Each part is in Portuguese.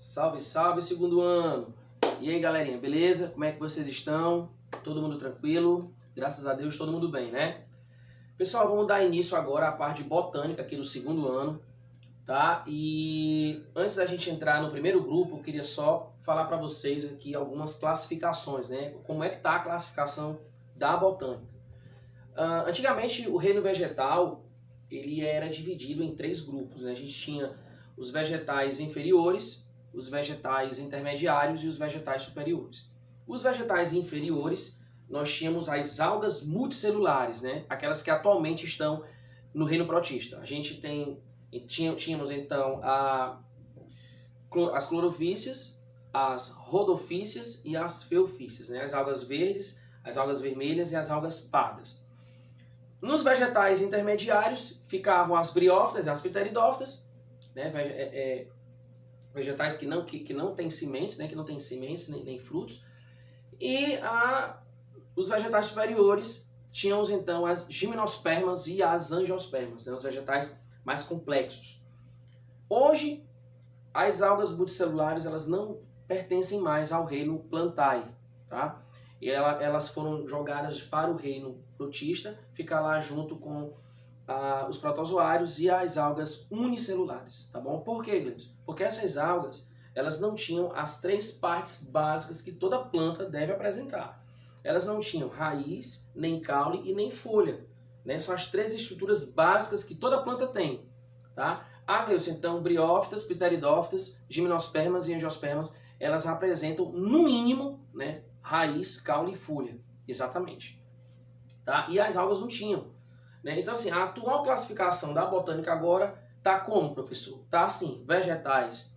Salve, salve, segundo ano! E aí, galerinha, beleza? Como é que vocês estão? Todo mundo tranquilo? Graças a Deus, todo mundo bem, né? Pessoal, vamos dar início agora à parte de botânica aqui do segundo ano, tá? E antes da gente entrar no primeiro grupo, eu queria só falar para vocês aqui algumas classificações, né? Como é que tá a classificação da botânica. Antigamente, o reino vegetal, ele era dividido em 3 grupos, né? A gente tinha os vegetais inferiores, os vegetais intermediários e os vegetais superiores. Os vegetais inferiores, nós tínhamos as algas multicelulares, né? Aquelas que atualmente estão no reino protista. A gente tínhamos então as clorofícias, as rodofícias e as feofícias, né? As algas verdes, as algas vermelhas e as algas pardas. Nos vegetais intermediários ficavam as briófitas e as pteridófitas, né? Vegetais que não têm sementes, né? Que não têm sementes nem frutos. E os vegetais superiores tínhamos então as gimnospermas e as angiospermas, né? Os vegetais mais complexos. Hoje, as algas multicelulares elas não pertencem mais ao reino plantae, tá? E elas foram jogadas para o reino protista, ficar lá junto com os protozoários e as algas unicelulares, tá bom? Por quê, Gleison? Porque essas algas, elas não tinham as 3 partes básicas que toda planta deve apresentar. Elas não tinham raiz, nem caule e nem folha, né? São as 3 estruturas básicas que toda planta tem, tá? Gleison, então, briófitas, pteridófitas, gimnospermas e angiospermas, elas apresentam, no mínimo, né, raiz, caule e folha, exatamente, tá? E as algas não tinham. Então, assim, a atual classificação da botânica agora está como, professor? Está assim, vegetais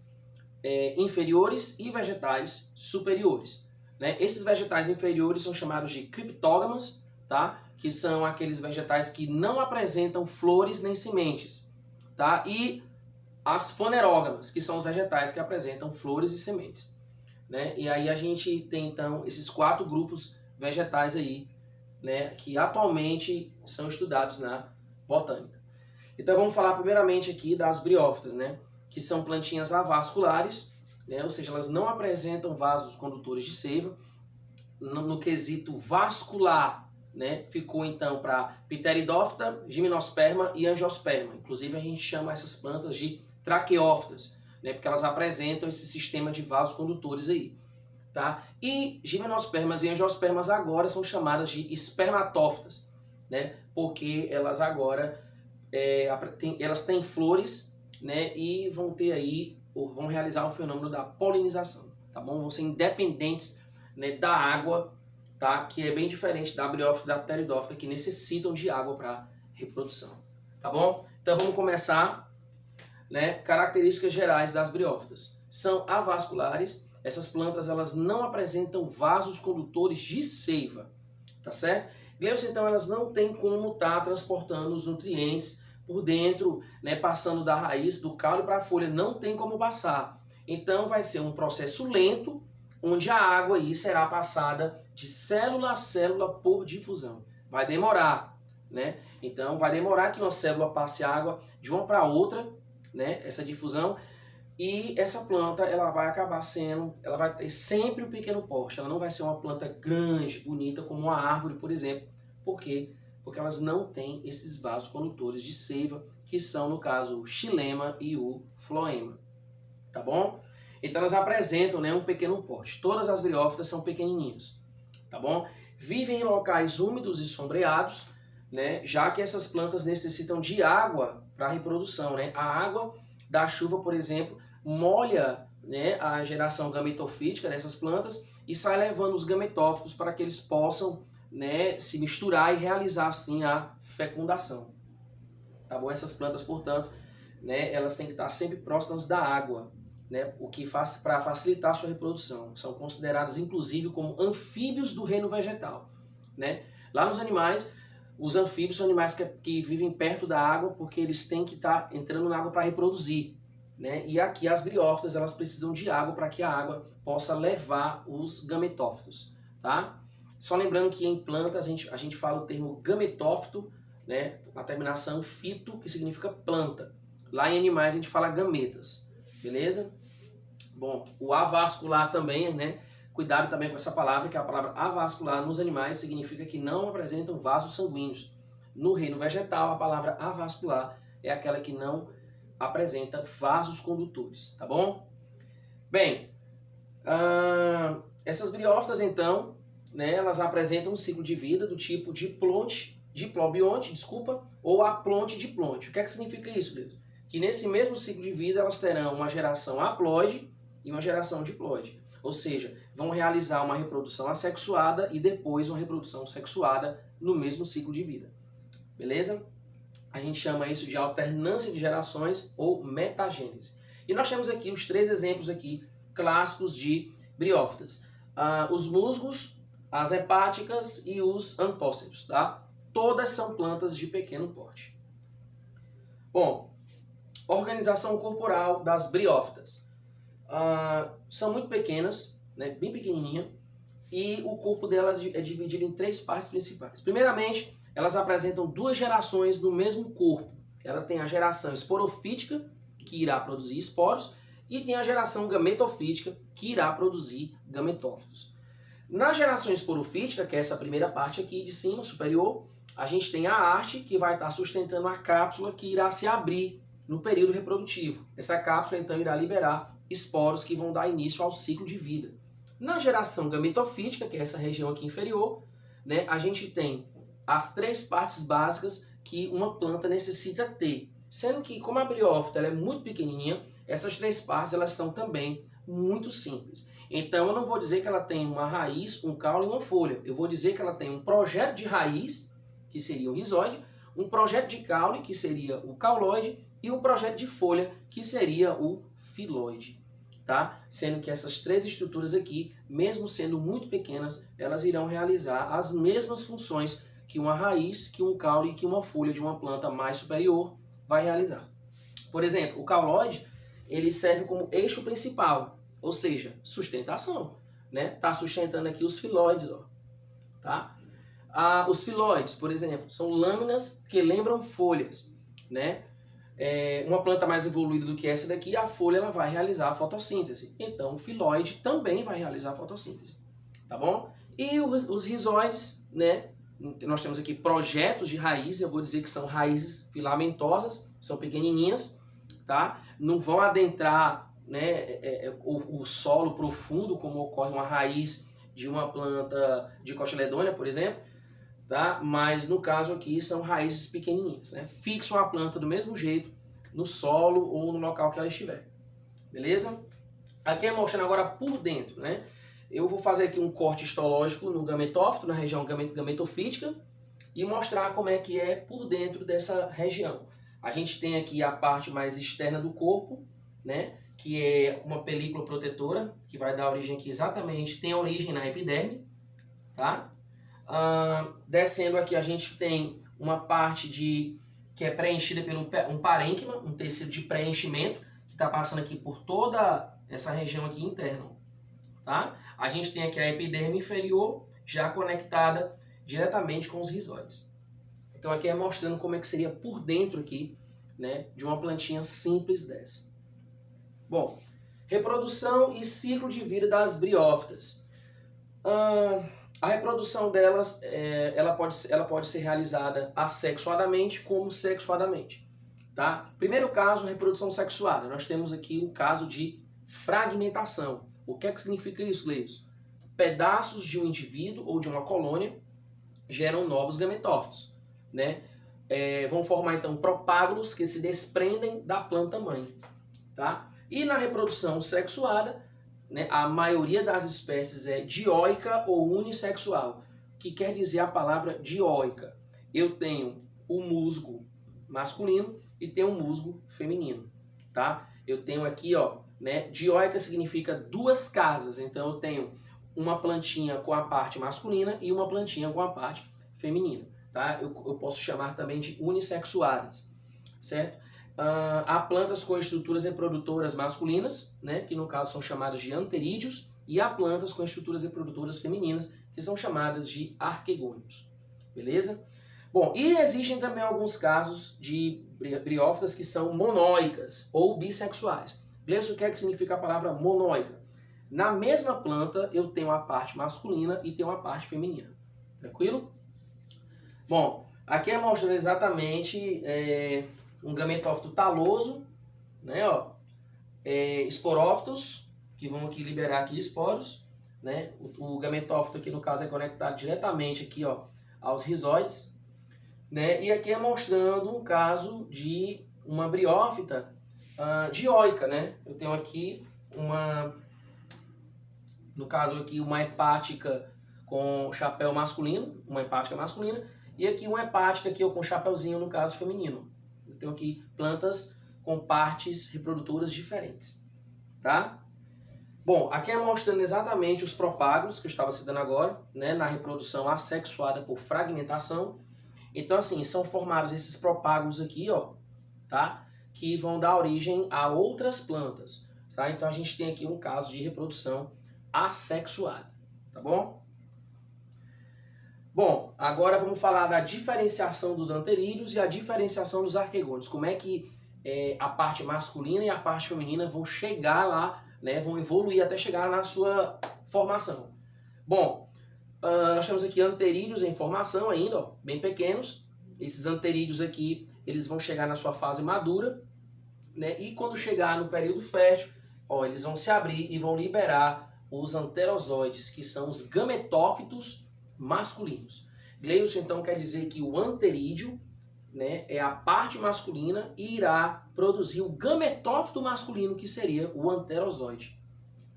inferiores e vegetais superiores. Né? Esses vegetais inferiores são chamados de criptógamas, tá? Que são aqueles vegetais que não apresentam flores nem sementes. Tá? E as fanerógamas, que são os vegetais que apresentam flores e sementes. Né? E aí a gente tem, então, esses 4 grupos vegetais aí, né, que atualmente são estudados na botânica. Então vamos falar primeiramente aqui das briófitas, né, que são plantinhas avasculares, né, ou seja, elas não apresentam vasos condutores de seiva. No quesito vascular, né, ficou então para pteridófita, gimnosperma e angiosperma. Inclusive a gente chama essas plantas de traqueófitas, né, porque elas apresentam esse sistema de vasos condutores aí. Tá? E gimnospermas e angiospermas agora são chamadas de espermatófitas, né? Porque elas agora elas têm flores, né? E vão realizar o fenômeno da polinização, tá bom? Vão ser independentes, né, da água, tá? Que é bem diferente da briófita e da pteridófita, que necessitam de água para reprodução, tá bom? Então vamos começar, né? Características gerais das briófitas. São avasculares. Essas plantas elas não apresentam vasos condutores de seiva, tá certo? Gleison, então elas não têm como estar transportando os nutrientes por dentro, né, passando da raiz, do caule para a folha, não tem como passar. Então vai ser um processo lento, onde a água aí será passada de célula a célula por difusão. Vai demorar, né? Então vai demorar que uma célula passe água de uma para outra, né, essa difusão. E essa planta, ela vai ter sempre um pequeno porte. Ela não vai ser uma planta grande, bonita, como uma árvore, por exemplo. Por quê? Porque elas não têm esses vasos condutores de seiva, que são, no caso, o xilema e o floema. Tá bom? Então, elas apresentam, né, um pequeno porte. Todas as briófitas são pequenininhas. Tá bom? Vivem em locais úmidos e sombreados, né, já que essas plantas necessitam de água para a reprodução. Né? A água da chuva, por exemplo, molha, né, a geração gametofítica dessas plantas e sai levando os gametófitos para que eles possam, né, se misturar e realizar assim a fecundação. Tá bom? Essas plantas, portanto, né, elas têm que estar sempre próximas da água, né, o que faz para facilitar a sua reprodução. São consideradas inclusive como anfíbios do reino vegetal, né? Lá nos animais, os anfíbios são animais que vivem perto da água porque eles têm que estar entrando na água para reproduzir. Né? E aqui as briófitas elas precisam de água para que a água possa levar os gametófitos. Tá? Só lembrando que em plantas a gente fala o termo gametófito, né? A terminação fito, que significa planta. Lá em animais a gente fala gametas. Beleza? Bom, o avascular também, né? Cuidado também com essa palavra, que a palavra avascular nos animais significa que não apresentam vasos sanguíneos. No reino vegetal, a palavra avascular é aquela que não apresenta vasos condutores, tá bom? Bem, essas briófitas, então, né, elas apresentam um ciclo de vida do tipo diplobionte, ou aplonte-diplonte. O que é que significa isso, Deus? Que nesse mesmo ciclo de vida elas terão uma geração haploide e uma geração diploide. Ou seja, vão realizar uma reprodução assexuada e depois uma reprodução sexuada no mesmo ciclo de vida. Beleza? A gente chama isso de alternância de gerações ou metagênese. E nós temos aqui os 3 exemplos aqui clássicos de briófitas. Os musgos, as hepáticas e os antóceros, tá? Todas são plantas de pequeno porte. Bom, organização corporal das briófitas. São muito pequenas, né, bem pequenininha, e o corpo delas é dividido em 3 partes principais. Primeiramente, elas apresentam 2 gerações no mesmo corpo. Ela tem a geração esporofítica, que irá produzir esporos, e tem a geração gametofítica, que irá produzir gametófitos. Na geração esporofítica, que é essa primeira parte aqui de cima, superior, a gente tem a haste, que vai estar sustentando a cápsula que irá se abrir no período reprodutivo. Essa cápsula, então, irá liberar esporos que vão dar início ao ciclo de vida. Na geração gametofítica, que é essa região aqui inferior, né, a gente tem as 3 partes básicas que uma planta necessita ter. Sendo que, como a briófita ela é muito pequenininha, essas 3 partes elas são também muito simples. Então, eu não vou dizer que ela tem uma raiz, um caule e uma folha. Eu vou dizer que ela tem um projeto de raiz, que seria o rizóide, um projeto de caule, que seria o cauloide, e um projeto de folha, que seria o filóide. Tá? Sendo que essas 3 estruturas aqui, mesmo sendo muito pequenas, elas irão realizar as mesmas funções que uma raiz, que um caule e que uma folha de uma planta mais superior vai realizar. Por exemplo, o cauloide, ele serve como eixo principal, ou seja, sustentação. Né? Tá sustentando aqui os filóides. Ó. Tá? Os filóides, por exemplo, são lâminas que lembram folhas. Né? Uma planta mais evoluída do que essa daqui, a folha ela vai realizar a fotossíntese. Então, o filóide também vai realizar a fotossíntese. Tá bom? E os rizóides, né? Nós temos aqui projetos de raiz, eu vou dizer que são raízes filamentosas, são pequenininhas, tá? Não vão adentrar, né, o solo profundo, como ocorre uma raiz de uma planta de cotiledônia, por exemplo, tá? Mas no caso aqui são raízes pequenininhas, né? Fixam a planta do mesmo jeito no solo ou no local que ela estiver, beleza? Aqui é mostrando agora por dentro, né? Eu vou fazer aqui um corte histológico no gametófito, na região gametofítica, e mostrar como é que é por dentro dessa região. A gente tem aqui a parte mais externa do corpo, né, que é uma película protetora, que vai dar origem aqui exatamente, tem origem na epiderme. Tá? Descendo aqui a gente tem uma parte que é preenchida por um parênquima, um tecido de preenchimento, que está passando aqui por toda essa região aqui interna. Tá? A gente tem aqui a epiderme inferior, já conectada diretamente com os rizóides. Então aqui é mostrando como é que seria por dentro aqui, né, de uma plantinha simples dessa. Bom, reprodução e ciclo de vida das briófitas. A reprodução delas, ela pode ser realizada assexuadamente como sexuadamente. Tá? Primeiro caso, reprodução sexuada. Nós temos aqui o caso de fragmentação. O que é que significa isso, Leis? Pedaços de um indivíduo ou de uma colônia geram novos gametófitos, né? Vão formar então propágulos que se desprendem da planta mãe, tá? E na reprodução sexuada, né, a maioria das espécies é dioica ou unissexual, que quer dizer a palavra dioica. Eu tenho o musgo masculino e tenho o musgo feminino, tá? Eu tenho aqui, ó, né, dioica significa 2 casas, então eu tenho uma plantinha com a parte masculina e uma plantinha com a parte feminina, tá? Eu posso chamar também de unissexuadas, certo? Há plantas com estruturas reprodutoras masculinas, né, que no caso são chamadas de anterídeos, e há plantas com estruturas reprodutoras femininas, que são chamadas de arquegônios, beleza? Bom, e existem também alguns casos de briófitas que são monóicas ou bissexuais. Gleison, o que é que significa a palavra monóica? Na mesma planta eu tenho a parte masculina e tenho a parte feminina. Tranquilo? Bom, aqui é mostrando exatamente um gametófito taloso, né, ó, esporófitos, que vão aqui liberar aqui esporos, né? O gametófito aqui no caso é conectado diretamente aqui, ó, aos rizóides, né? E aqui é mostrando um caso de uma briófita dioica, né? Eu tenho aqui no caso aqui uma hepática com chapéu masculino, uma hepática masculina, e aqui uma hepática aqui, ó, com chapéuzinho no caso feminino. Eu tenho aqui plantas com partes reprodutoras diferentes, tá? Bom, aqui é mostrando exatamente os propágulos que eu estava citando agora, né, na reprodução assexuada por fragmentação. Então, assim, são formados esses propágulos aqui, ó, tá? Que vão dar origem a outras plantas, tá? Então, a gente tem aqui um caso de reprodução assexuada, tá bom? Bom, agora vamos falar da diferenciação dos anterídeos e a diferenciação dos arquegônios. Como é que a parte masculina e a parte feminina vão chegar lá, né, vão evoluir até chegar na sua formação. Bom, nós temos aqui anterídeos em formação ainda, ó, bem pequenos. Esses anterídeos aqui, eles vão chegar na sua fase madura, né, e quando chegar no período fértil, ó, eles vão se abrir e vão liberar os anterozoides, que são os gametófitos masculinos. Gleison, então, quer dizer que o anterídeo, né, é a parte masculina e irá produzir o gametófito masculino, que seria o anterozoide,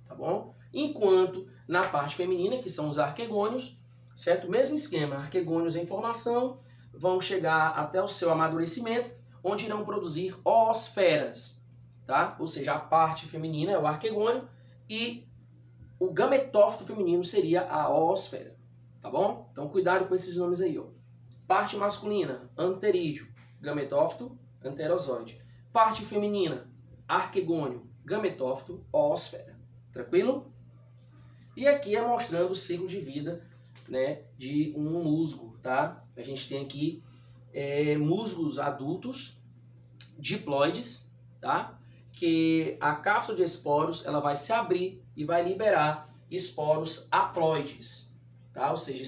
tá bom? Enquanto na parte feminina, que são os arquegônios, certo? Mesmo esquema, arquegônios em formação, vão chegar até o seu amadurecimento, onde irão produzir oosferas, tá? Ou seja, a parte feminina é o arquegônio e o gametófito feminino seria a oosfera, tá bom? Então cuidado com esses nomes aí, ó. Parte masculina, anterídeo, gametófito, anterozoide. Parte feminina, arquegônio, gametófito, oosfera. Tranquilo? E aqui é mostrando o ciclo de vida, né, de um musgo, tá? A gente tem aqui musgos adultos, diploides, tá? Que a cápsula de esporos ela vai se abrir e vai liberar esporos haploides, tá? Ou seja,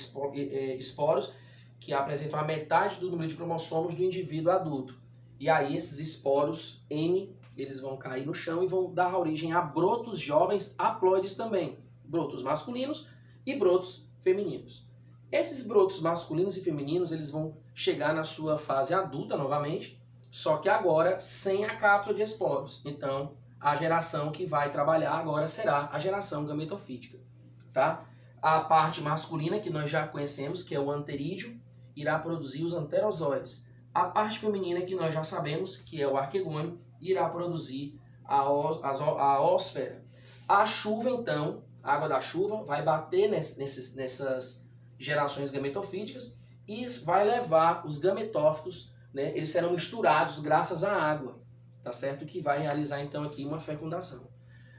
esporos que apresentam a metade do número de cromossomos do indivíduo adulto. E aí esses esporos N, eles vão cair no chão e vão dar origem a brotos jovens haploides também. Brotos masculinos e brotos femininos. Esses brotos masculinos e femininos, eles vão chegar na sua fase adulta novamente, só que agora sem a cápsula de esporos. Então, a geração que vai trabalhar agora será a geração gametofítica, tá? A parte masculina, que nós já conhecemos, que é o anterídeo, irá produzir os anterozoides. A parte feminina, que nós já sabemos, que é o arquegônio, irá produzir a oosfera. A chuva, então, a água da chuva, vai bater nessas gerações gametofíticas e vai levar os gametófitos, né, eles serão misturados graças à água, tá certo? Que vai realizar, então, aqui uma fecundação,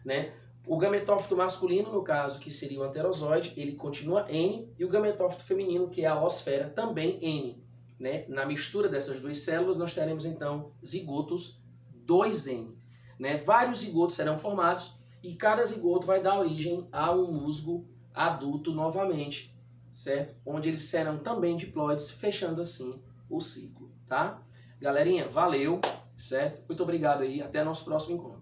né? O gametófito masculino, no caso, que seria o anterozoide, ele continua N, e o gametófito feminino, que é a oosfera, também N. Né? Na mistura dessas duas células, nós teremos, então, zigotos 2N. Né? Vários zigotos serão formados, e cada zigoto vai dar origem a um musgo adulto novamente, certo? Onde eles serão também diploides, fechando assim o ciclo, tá? Galerinha, valeu, certo? Muito obrigado aí, até nosso próximo encontro.